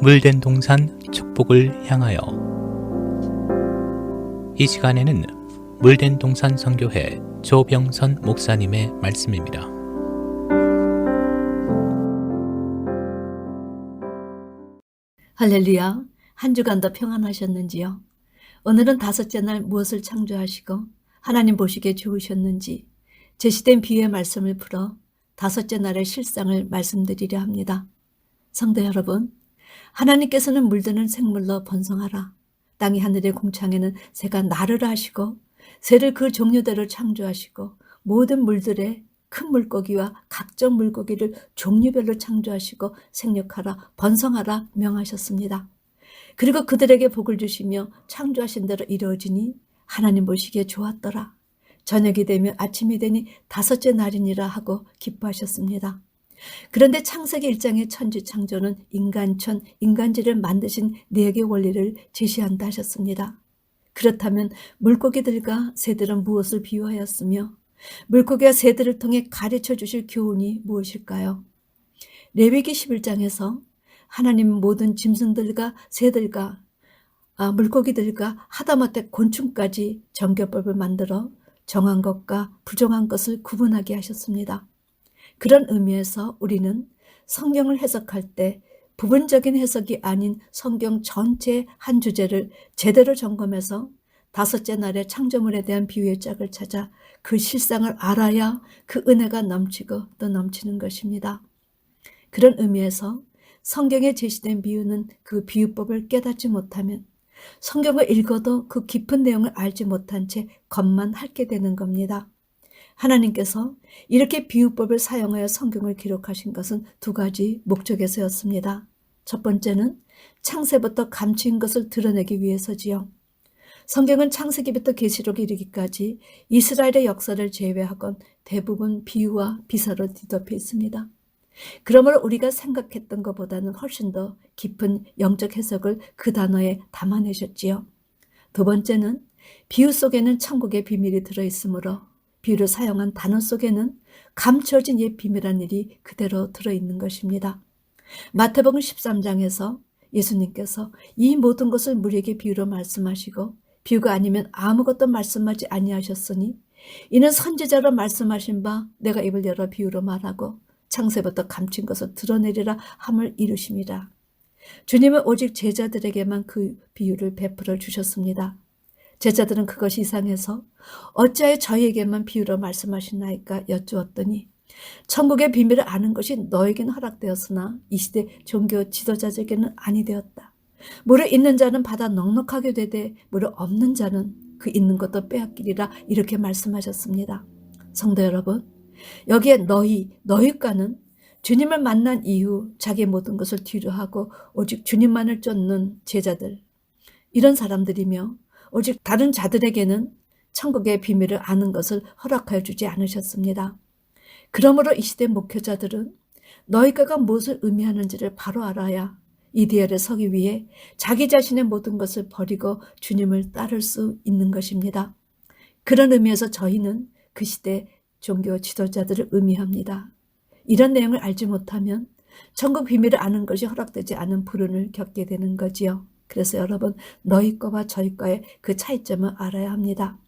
물된 동산 축복을 향하여. 이 시간에는 물된 동산 선교회 조병선 목사님의 말씀입니다. 할렐루야, 한 주간도 평안하셨는지요? 오늘은 다섯째 날 무엇을 창조하시고 하나님 보시기에 좋으셨는지 제시된 비유의 말씀을 풀어 다섯째 날의 실상을 말씀드리려 합니다. 성도 여러분, 하나님께서는 물드는 생물로 번성하라. 땅이 하늘의 공창에는 새가 나르라 하시고 새를 그 종류대로 창조하시고 모든 물들의 큰 물고기와 각종 물고기를 종류별로 창조하시고 생육하라 번성하라 명하셨습니다. 그리고 그들에게 복을 주시며 창조하신 대로 이루어지니 하나님 보시기에 좋았더라. 저녁이 되면 아침이 되니 다섯째 날이니라 하고 기뻐하셨습니다. 그런데 창세기 1장의 천지 창조는 인간천, 인간지를 만드신 내역의 원리를 제시한다 하셨습니다. 그렇다면 물고기들과 새들은 무엇을 비유하였으며 물고기와 새들을 통해 가르쳐 주실 교훈이 무엇일까요? 레위기 11장에서 하나님 모든 짐승들과 새들과 물고기들과 하다못해 곤충까지 정결법을 만들어 정한 것과 부정한 것을 구분하게 하셨습니다. 그런 의미에서 우리는 성경을 해석할 때 부분적인 해석이 아닌 성경 전체의 한 주제를 제대로 점검해서 다섯째 날의 창조물에 대한 비유의 짝을 찾아 그 실상을 알아야 그 은혜가 넘치고 또 넘치는 것입니다. 그런 의미에서 성경에 제시된 비유는 그 비유법을 깨닫지 못하면 성경을 읽어도 그 깊은 내용을 알지 못한 채 겉만 핥게 되는 겁니다. 하나님께서 이렇게 비유법을 사용하여 성경을 기록하신 것은 두 가지 목적에서였습니다. 첫 번째는 창세부터 감추인 것을 드러내기 위해서지요. 성경은 창세기부터 계시록에 이르기까지 이스라엘의 역사를 제외하곤 대부분 비유와 비사로 뒤덮여 있습니다. 그러므로 우리가 생각했던 것보다는 훨씬 더 깊은 영적 해석을 그 단어에 담아내셨지요. 두 번째는 비유 속에는 천국의 비밀이 들어있으므로 비유를 사용한 단어 속에는 감춰진 옛 비밀한 일이 그대로 들어있는 것입니다. 마태복음 13장에서 예수님께서 이 모든 것을 무리에게 비유로 말씀하시고 비유가 아니면 아무것도 말씀하지 아니하셨으니 이는 선지자로 말씀하신 바 내가 입을 열어 비유로 말하고 창세부터 감춘 것을 드러내리라 함을 이루심이라. 주님은 오직 제자들에게만 그 비유를 베풀어 주셨습니다. 제자들은 그것이 이상해서 어찌하여 저희에게만 비유로 말씀하시나이까 여쭈었더니 천국의 비밀을 아는 것이 너에게는 허락되었으나 이 시대 종교 지도자들에게는 아니 되었다. 무릇 있는 자는 받아 넉넉하게 되되 무릇 없는 자는 그 있는 것도 빼앗기리라 이렇게 말씀하셨습니다. 성도 여러분, 여기에 너희과는 주님을 만난 이후 자기의 모든 것을 뒤로 하고 오직 주님만을 쫓는 제자들, 이런 사람들이며 오직 다른 자들에게는 천국의 비밀을 아는 것을 허락하여 주지 않으셨습니다. 그러므로 이 시대 목회자들은 너희과가 무엇을 의미하는지를 바로 알아야 이 대열에 서기 위해 자기 자신의 모든 것을 버리고 주님을 따를 수 있는 것입니다. 그런 의미에서 저희는 그 시대 종교 지도자들을 의미합니다. 이런 내용을 알지 못하면 천국 비밀을 아는 것이 허락되지 않은 불운을 겪게 되는 거지요. 그래서 여러분, 너희 거와 저희 거의 그 차이점을 알아야 합니다.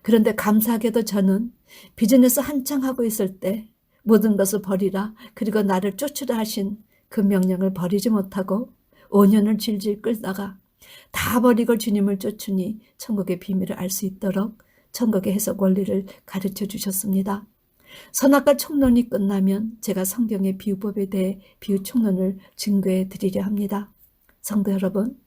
그런데 감사하게도 저는 비즈니스 한창 하고 있을 때 모든 것을 버리라 그리고 나를 쫓으라 하신 그 명령을 버리지 못하고 5년을 질질 끌다가 다 버리고 주님을 쫓으니 천국의 비밀을 알 수 있도록 천국의 해석 원리를 가르쳐 주셨습니다. 선악과 총론이 끝나면 제가 성경의 비유법에 대해 비유 총론을 증거해 드리려 합니다. 성도 여러분,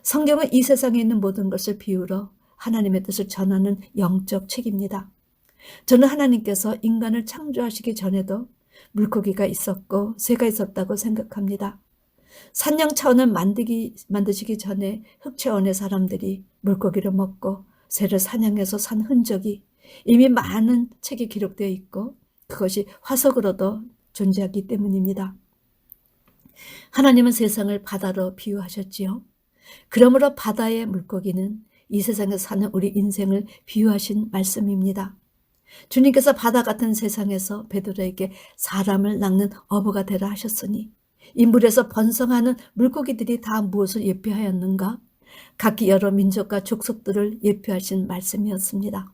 성경은 이 세상에 있는 모든 것을 비유로 하나님의 뜻을 전하는 영적 책입니다. 저는 하나님께서 인간을 창조하시기 전에도 물고기가 있었고 새가 있었다고 생각합니다. 산양 차원을 만드시기 전에 흙 차원의 사람들이 물고기를 먹고 새를 사냥해서 산 흔적이 이미 많은 책에 기록되어 있고 그것이 화석으로도 존재하기 때문입니다. 하나님은 세상을 바다로 비유하셨지요. 그러므로 바다의 물고기는 이 세상에 사는 우리 인생을 비유하신 말씀입니다. 주님께서 바다 같은 세상에서 베드로에게 사람을 낚는 어부가 되라 하셨으니 이 물에서 번성하는 물고기들이 다 무엇을 예표하였는가? 각기 여러 민족과 족속들을 예표하신 말씀이었습니다.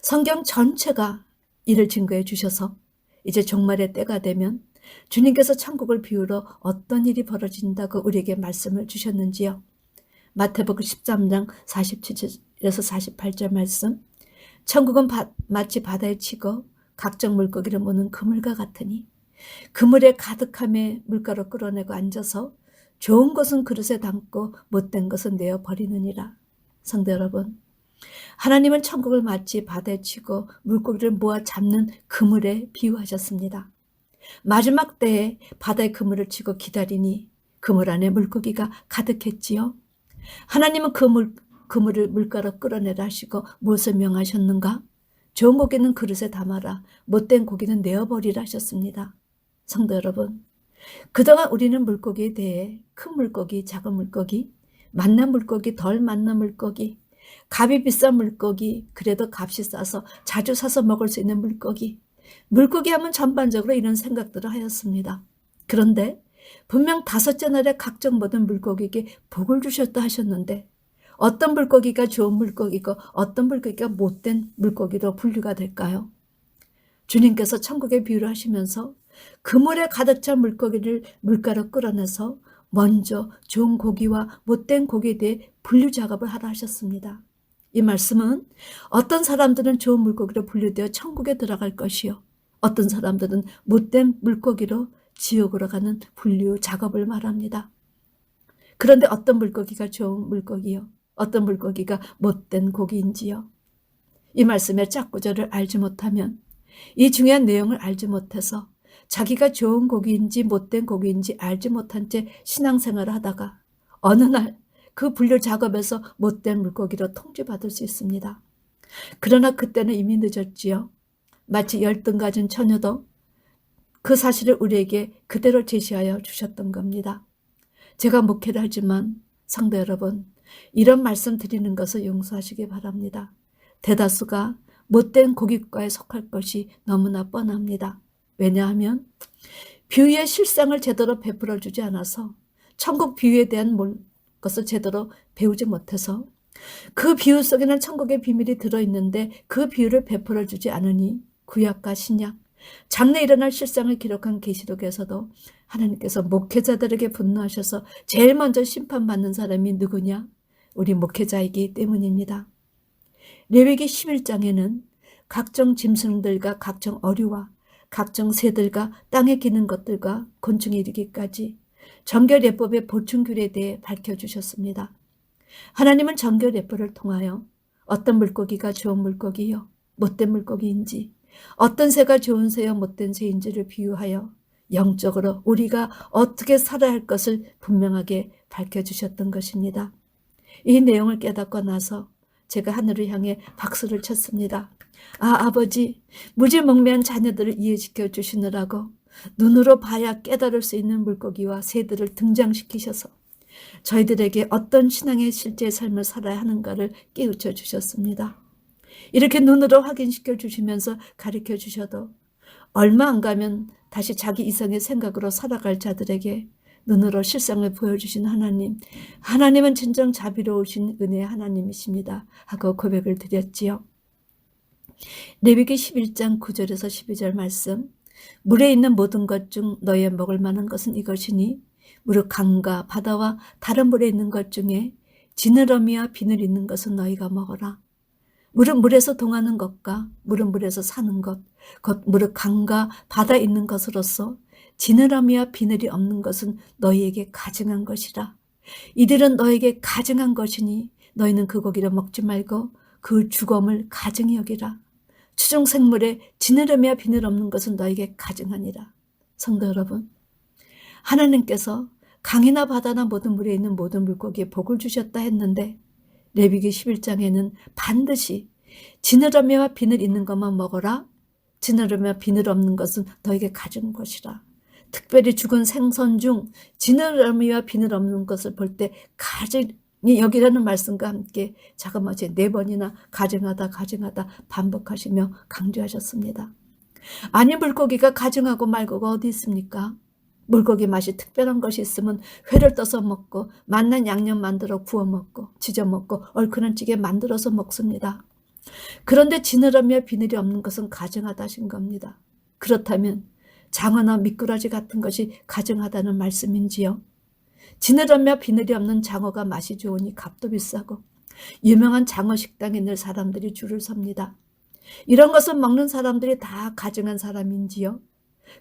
성경 전체가 이를 증거해 주셔서 이제 종말의 때가 되면 주님께서 천국을 비우러 어떤 일이 벌어진다고 우리에게 말씀을 주셨는지요. 마태복음 13장 47절에서 48절 말씀. 천국은 마치 바다에 치고 각종 물고기를 모는 그물과 같으니 그물에 가득함에 물가로 끌어내고 앉아서 좋은 것은 그릇에 담고 못된 것은 내어 버리느니라. 성도 여러분, 하나님은 천국을 마치 바다에 치고 물고기를 모아 잡는 그물에 비유하셨습니다. 마지막 때에 바다에 그물을 치고 기다리니 그물 안에 물고기가 가득했지요. 하나님은 그물을 물가로 끌어내라 하시고 무엇을 명하셨는가? 좋은 고기는 그릇에 담아라, 못된 고기는 내어버리라 하셨습니다. 성도 여러분, 그동안 우리는 물고기에 대해 큰 물고기, 작은 물고기, 맛난 물고기, 덜 맛난 물고기, 값이 비싼 물고기, 그래도 값이 싸서 자주 사서 먹을 수 있는 물고기 하면 전반적으로 이런 생각들을 하였습니다. 그런데 분명 다섯째 날에 각종 모든 물고기에게 복을 주셨다 하셨는데 어떤 물고기가 좋은 물고기고 어떤 물고기가 못된 물고기로 분류가 될까요? 주님께서 천국의 비유를 하시면서 그물에 가득 찬 물고기를 물가로 끌어내서 먼저 좋은 고기와 못된 고기에 대해 분류 작업을 하라 하셨습니다. 이 말씀은 어떤 사람들은 좋은 물고기로 분류되어 천국에 들어갈 것이요, 어떤 사람들은 못된 물고기로 지옥으로 가는 분류 작업을 말합니다. 그런데 어떤 물고기가 좋은 물고기요, 어떤 물고기가 못된 고기인지요? 이 말씀의 짝구절을 알지 못하면, 이 중요한 내용을 알지 못해서 자기가 좋은 고기인지 못된 고기인지 알지 못한 채 신앙생활을 하다가 어느 날 그 분류 작업에서 못된 물고기로 통지받을 수 있습니다. 그러나 그때는 이미 늦었지요. 마치 열등 가진 처녀도 그 사실을 우리에게 그대로 제시하여 주셨던 겁니다. 제가 목회를 하지만 성도 여러분, 이런 말씀 드리는 것을 용서하시기 바랍니다. 대다수가 못된 고깃과에 속할 것이 너무나 뻔합니다. 왜냐하면 비유의 실상을 제대로 베풀어 주지 않아서, 천국 비유에 대한 것을 제대로 배우지 못해서 그 비유 속에는 천국의 비밀이 들어있는데 그 비유를 베풀어 주지 않으니 구약과 신약, 장래 일어날 실상을 기록한 계시록에서도 하나님께서 목회자들에게 분노하셔서 제일 먼저 심판받는 사람이 누구냐? 우리 목회자이기 때문입니다. 레위기 11장에는 각종 짐승들과 각종 어류와 각종 새들과 땅에 기는 것들과 곤충에 이르기까지 정결예법의 보충규례에 대해 밝혀주셨습니다. 하나님은 정결예법을 통하여 어떤 물고기가 좋은 물고기요, 못된 물고기인지, 어떤 새가 좋은 새요, 못된 새인지를 비유하여 영적으로 우리가 어떻게 살아야 할 것을 분명하게 밝혀주셨던 것입니다. 이 내용을 깨닫고 나서 제가 하늘을 향해 박수를 쳤습니다. 아버지, 무지몽매한 자녀들을 이해시켜 주시느라고 눈으로 봐야 깨달을 수 있는 물고기와 새들을 등장시키셔서 저희들에게 어떤 신앙의 실제 삶을 살아야 하는가를 깨우쳐 주셨습니다. 이렇게 눈으로 확인시켜 주시면서 가르쳐 주셔도 얼마 안 가면 다시 자기 이성의 생각으로 살아갈 자들에게 눈으로 실상을 보여주신 하나님은 진정 자비로우신 은혜의 하나님이십니다 하고 고백을 드렸지요. 레위기 11장 9절에서 12절 말씀. 물에 있는 모든 것 중 너의 먹을 만한 것은 이것이니 무릇 강과 바다와 다른 물에 있는 것 중에 지느러미와 비늘 있는 것은 너희가 먹어라. 물은 물에서 동하는 것과 물은 물에서 사는 것, 곧 무릇 강과 바다에 있는 것으로서 지느러미와 비늘이 없는 것은 너희에게 가증한 것이라. 이들은 너에게 가증한 것이니 너희는 그 고기를 먹지 말고 그 죽음을 가증히 여기라. 추중생물에 지느러미와 비늘 없는 것은 너에게 가증하니라. 성도 여러분, 하나님께서 강이나 바다나 모든 물에 있는 모든 물고기에 복을 주셨다 했는데 레위기 11장에는 반드시 지느러미와 비늘 있는 것만 먹어라. 지느러미와 비늘 없는 것은 너에게 가증한 것이라. 특별히 죽은 생선 중 지느러미와 비늘 없는 것을 볼 때 가증히 여기라는 말씀과 함께 자그마치 4번이나 가증하다 반복하시며 강조하셨습니다. 아니, 물고기가 가증하고 말고가 어디 있습니까? 물고기 맛이 특별한 것이 있으면 회를 떠서 먹고 맛난 양념 만들어 구워 먹고 지져 먹고 얼큰한 찌개 만들어서 먹습니다. 그런데 지느러미와 비늘이 없는 것은 가증하다 하신 겁니다. 그렇다면 장어나 미꾸라지 같은 것이 가증하다는 말씀인지요? 지느러미와 비늘이 없는 장어가 맛이 좋으니 값도 비싸고 유명한 장어 식당에 늘 사람들이 줄을 섭니다. 이런 것을 먹는 사람들이 다 가증한 사람인지요?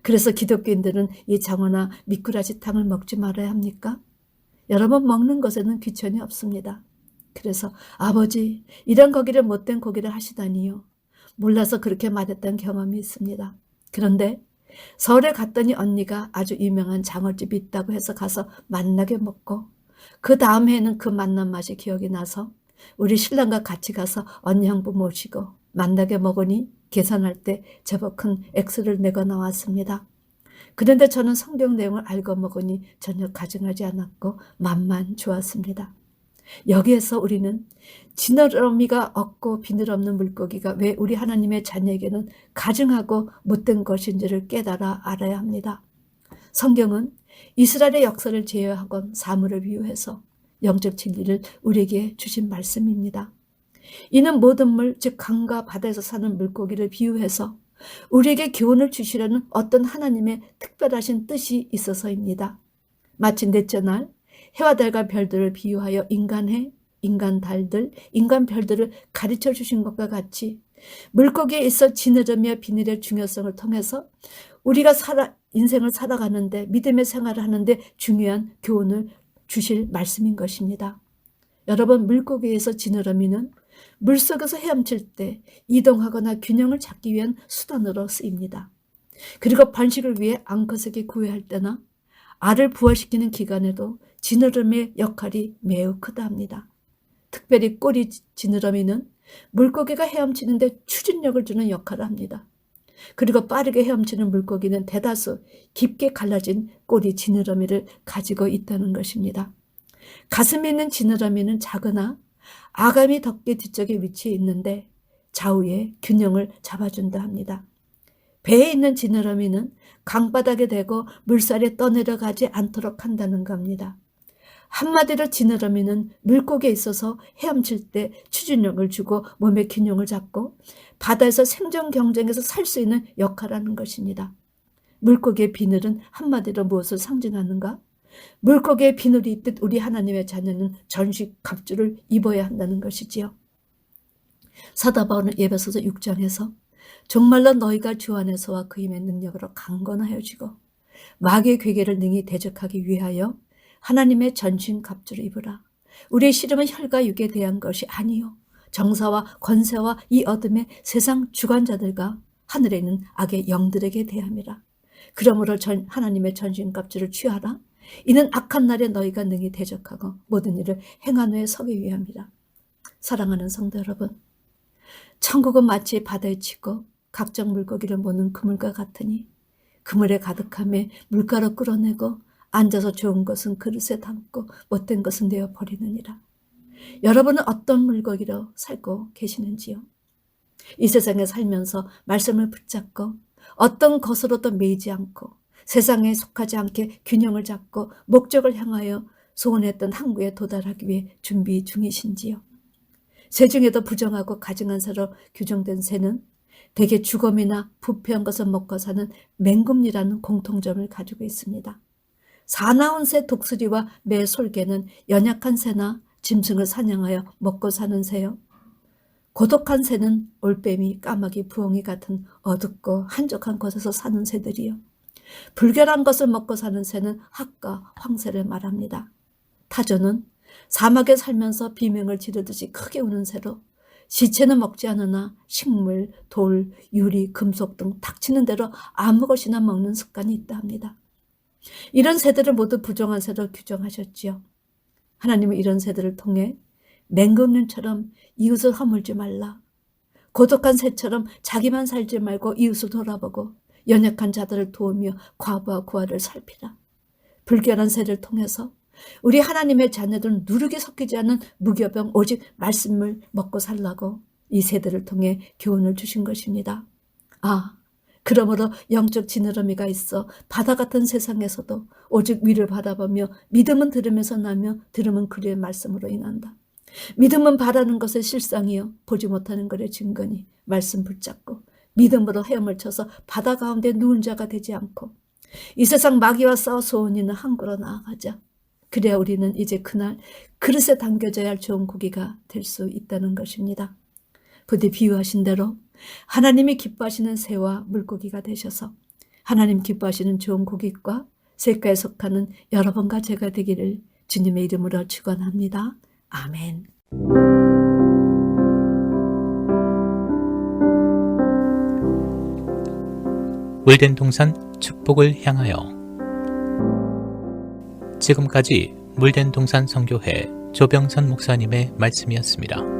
그래서 기독교인들은 이 장어나 미꾸라지탕을 먹지 말아야 합니까? 여러분, 먹는 것에는 귀천이 없습니다. 그래서 아버지, 이런 고기를 못된 고기를 하시다니요. 몰라서 그렇게 말했던 경험이 있습니다. 그런데 서울에 갔더니 언니가 아주 유명한 장어집이 있다고 해서 가서 만나게 먹고 그 다음 해에는 그 만난 맛이 기억이 나서 우리 신랑과 같이 가서 언니 형부 모시고 만나게 먹으니 계산할 때 제법 큰 액수를 내고 나왔습니다. 그런데 저는 성경 내용을 알고 먹으니 전혀 가증하지 않았고 맛만 좋았습니다. 여기에서 우리는 지느러미가 없고 비늘 없는 물고기가 왜 우리 하나님의 자녀에게는 가증하고 못된 것인지를 깨달아 알아야 합니다. 성경은 이스라엘의 역사를 제외하곤 사물을 비유해서 영적 진리를 우리에게 주신 말씀입니다. 이는 모든 물, 즉 강과 바다에서 사는 물고기를 비유해서 우리에게 교훈을 주시려는 어떤 하나님의 특별하신 뜻이 있어서입니다. 마치 넷째 날 해와 달과 별들을 비유하여 인간해, 인간 달들, 인간 별들을 가르쳐 주신 것과 같이 물고기에 있어 지느러미와 비늘의 중요성을 통해서 우리가 인생을 살아가는데 믿음의 생활을 하는데 중요한 교훈을 주실 말씀인 것입니다. 여러분, 물고기에서 지느러미는 물속에서 헤엄칠 때 이동하거나 균형을 찾기 위한 수단으로 쓰입니다. 그리고 번식을 위해 암컷에게 구애할 때나 알을 부화시키는 기간에도 지느러미의 역할이 매우 크다 합니다. 특별히 꼬리 지느러미는 물고기가 헤엄치는데 추진력을 주는 역할을 합니다. 그리고 빠르게 헤엄치는 물고기는 대다수 깊게 갈라진 꼬리 지느러미를 가지고 있다는 것입니다. 가슴에 있는 지느러미는 작으나 아가미 덮개 뒤쪽에 위치해 있는데 좌우에 균형을 잡아준다 합니다. 배에 있는 지느러미는 강바닥에 대고 물살에 떠내려가지 않도록 한다는 겁니다. 한마디로 지느러미는 물고기에 있어서 헤엄칠 때 추진력을 주고 몸의 균형을 잡고 바다에서 생존 경쟁에서 살 수 있는 역할을 하는 것입니다. 물고기의 비늘은 한마디로 무엇을 상징하는가? 물고기의 비늘이 있듯 우리 하나님의 자녀는 전식 갑주를 입어야 한다는 것이지요. 사도 바울은 에베소서 6장에서 정말로 너희가 주 안에서와 그 힘의 능력으로 강건하여지고 마귀의 괴계를 능히 대적하기 위하여 하나님의 전신 갑주를 입으라. 우리의 씨름은 혈과 육에 대한 것이 아니요 정사와 권세와 이 어둠의 세상 주관자들과 하늘에 있는 악의 영들에게 대함이라. 그러므로 하나님의 전신 갑주를 취하라. 이는 악한 날에 너희가 능히 대적하고 모든 일을 행한 후에 서기 위함이라. 사랑하는 성도 여러분, 천국은 마치 바다에 치고 각종 물고기를 모는 그물과 같으니 그물에 가득함에 물가로 끌어내고 앉아서 좋은 것은 그릇에 담고 못된 것은 내어 버리느니라. 여러분은 어떤 물고기로 살고 계시는지요? 이 세상에 살면서 말씀을 붙잡고 어떤 것으로도 매이지 않고 세상에 속하지 않게 균형을 잡고 목적을 향하여 소원했던 항구에 도달하기 위해 준비 중이신지요? 새 중에도 부정하고 가증한 새로 규정된 새는 대개 주검이나 부패한 것을 먹고 사는 맹금리라는 공통점을 가지고 있습니다. 사나운 새 독수리와 매 솔개는 연약한 새나 짐승을 사냥하여 먹고 사는 새요. 고독한 새는 올빼미, 까마귀, 부엉이 같은 어둡고 한적한 곳에서 사는 새들이요. 불결한 것을 먹고 사는 새는 학과 황새를 말합니다. 타조는 사막에 살면서 비명을 지르듯이 크게 우는 새로 시체는 먹지 않으나 식물, 돌, 유리, 금속 등 닥치는 대로 아무 것이나 먹는 습관이 있다 합니다. 이런 새들을 모두 부정한 새로 규정하셨지요. 하나님은 이런 새들을 통해 맹금륜처럼 이웃을 허물지 말라. 고독한 새처럼 자기만 살지 말고 이웃을 돌아보고 연약한 자들을 도우며 과부와 고아를 살피라. 불결한 새를 통해서 우리 하나님의 자녀들은 누룩이 섞이지 않는 무교병 오직 말씀을 먹고 살라고 이 새들을 통해 교훈을 주신 것입니다. 아, 그러므로 영적 지느러미가 있어 바다 같은 세상에서도 오직 위를 바라보며 믿음은 들으면서 나며 들음은 그리의 말씀으로 인한다. 믿음은 바라는 것의 실상이요 보지 못하는 것의 증거니 말씀 붙잡고 믿음으로 헤엄을 쳐서 바다 가운데 누운 자가 되지 않고 이 세상 마귀와 싸워 소원 있는 항구로 나아가자. 그래야 우리는 이제 그날 그릇에 담겨져야 할 좋은 고기가 될 수 있다는 것입니다. 부디 비유하신 대로 하나님이 기뻐하시는 새와 물고기가 되셔서 하나님 기뻐하시는 좋은 고깃과 색깔에 속하는 여러분과 제가 되기를 주님의 이름으로 축원합니다. 아멘. 물된 동산 축복을 향하여. 지금까지 물된 동산 선교회 조병선 목사님의 말씀이었습니다.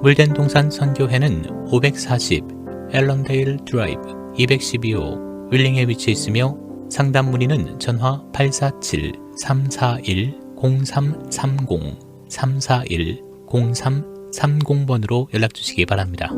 물된 동산 선교회는 540 앨런데일 드라이브 212호 윌링에 위치해 있으며 상담 문의는 전화 847-341-0330 341-0330번으로 연락 주시기 바랍니다.